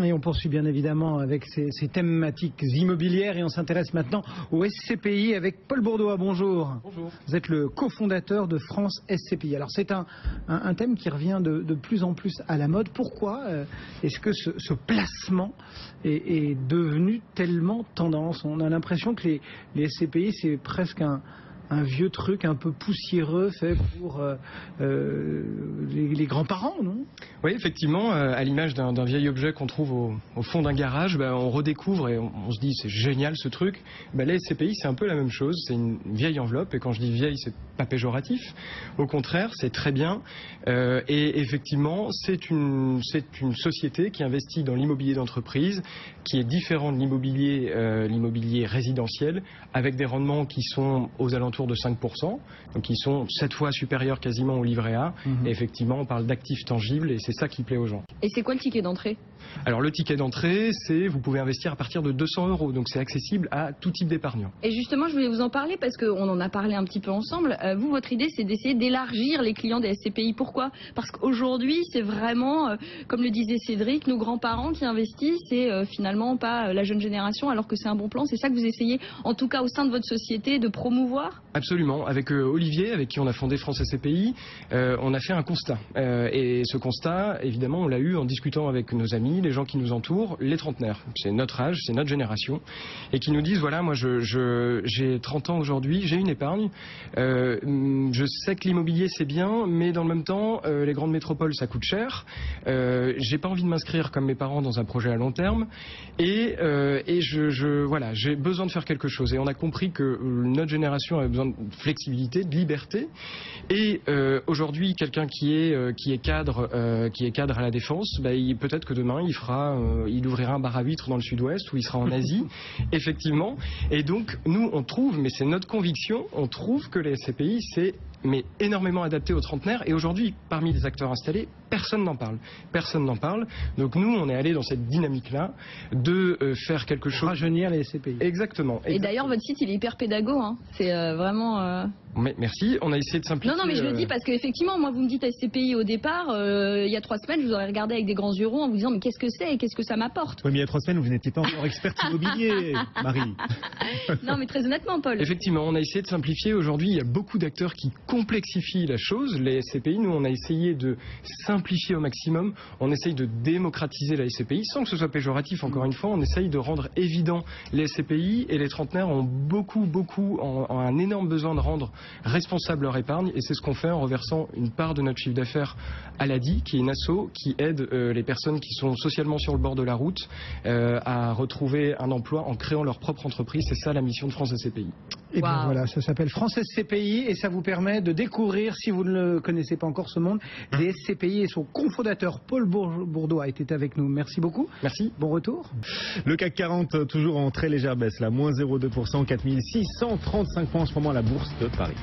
Et on poursuit bien évidemment avec ces thématiques immobilières et on s'intéresse maintenant au SCPI avec Paul Bourdois. Bonjour. Bonjour. Vous êtes le cofondateur de France SCPI. Alors c'est un thème qui revient de plus en plus à la mode. Pourquoi est-ce que ce placement est devenu tellement tendance? On a l'impression que les SCPI c'est presque un vieux truc un peu poussiéreux fait pour les grands-parents, non? Oui, effectivement, à l'image d'un vieil objet qu'on trouve au fond d'un garage, on redécouvre et on se dit c'est génial ce truc. Les SCPI c'est un peu la même chose, c'est une vieille enveloppe et quand je dis vieille c'est pas péjoratif, au contraire c'est très bien et effectivement c'est une société qui investit dans l'immobilier d'entreprise qui est différent de l'immobilier résidentiel avec des rendements qui sont aux alentours de 5%, donc qui sont 7 fois supérieurs quasiment au livret A. Et effectivement, on parle d'actifs tangibles et c'est ça qui plaît aux gens. Et c'est quoi le ticket d'entrée? Alors le ticket d'entrée, c'est vous pouvez investir à partir de 200 €, donc c'est accessible à tout type d'épargnant. Et justement, je voulais vous en parler parce qu'on en a parlé un petit peu ensemble. Vous, votre idée, c'est d'essayer d'élargir les clients des SCPI. Pourquoi? Parce qu'aujourd'hui, c'est vraiment, comme le disait Cédric, nos grands-parents qui investissent et finalement pas la jeune génération, alors que c'est un bon plan. C'est ça que vous essayez, en tout cas au sein de votre société, de promouvoir? Absolument. Avec Olivier, avec qui on a fondé France SCPI, on a fait un constat. Et ce constat, évidemment, on l'a eu en discutant avec nos amis, les gens qui nous entourent, les trentenaires. C'est notre âge, c'est notre génération. Et qui nous disent, voilà, moi j'ai 30 ans aujourd'hui, j'ai une épargne. Je sais que l'immobilier c'est bien, mais dans le même temps, les grandes métropoles ça coûte cher. J'ai pas envie de m'inscrire comme mes parents dans un projet à long terme. Et voilà, j'ai besoin de faire quelque chose. Et on a compris que notre génération avait besoin de flexibilité, de liberté. Et aujourd'hui, quelqu'un qui est cadre à la Défense, peut-être que demain il ouvrira un bar à huîtres dans le sud-ouest ou il sera en Asie, effectivement. Et donc nous on trouve, mais c'est notre conviction, on trouve que les SCPI c'est énormément adapté aux trentenaires et aujourd'hui parmi les acteurs installés personne n'en parle. Donc nous on est allé dans cette dynamique là de faire quelque chose, rajeunir les SCPI. Exactement. Et d'ailleurs votre site il est hyper pédago, hein. C'est vraiment Merci, on a essayé de simplifier. Non, mais je le dis parce qu'effectivement, moi, vous me dites SCPI au départ, il y a 3 semaines, je vous aurais regardé avec des grands yeux ronds en vous disant mais qu'est-ce que c'est et qu'est-ce que ça m'apporte? Oui, mais il y a 3 semaines, vous n'étiez pas encore experte immobilier, Marie. Non, mais très honnêtement, Paul. Effectivement, on a essayé de simplifier. Aujourd'hui, il y a beaucoup d'acteurs qui complexifient la chose. Les SCPI, nous, on a essayé de simplifier au maximum. On essaye de démocratiser la SCPI sans que ce soit péjoratif, encore une fois. On essaye de rendre évident les SCPI et les trentenaires ont ont un énorme besoin de rendre responsable leur épargne et c'est ce qu'on fait en reversant une part de notre chiffre d'affaires à l'ADI qui est une asso qui aide les personnes qui sont socialement sur le bord de la route à retrouver un emploi en créant leur propre entreprise. C'est ça la mission de France SCPI. Et bien voilà, ça s'appelle France SCPI et ça vous permet de découvrir, si vous ne connaissez pas encore ce monde, des SCPI et son cofondateur Paul Bourdois était avec nous. Merci beaucoup. Merci. Bon retour. Le CAC 40 toujours en très légère baisse, là, moins 0,2%, 4635 points en ce moment à la bourse de Paris.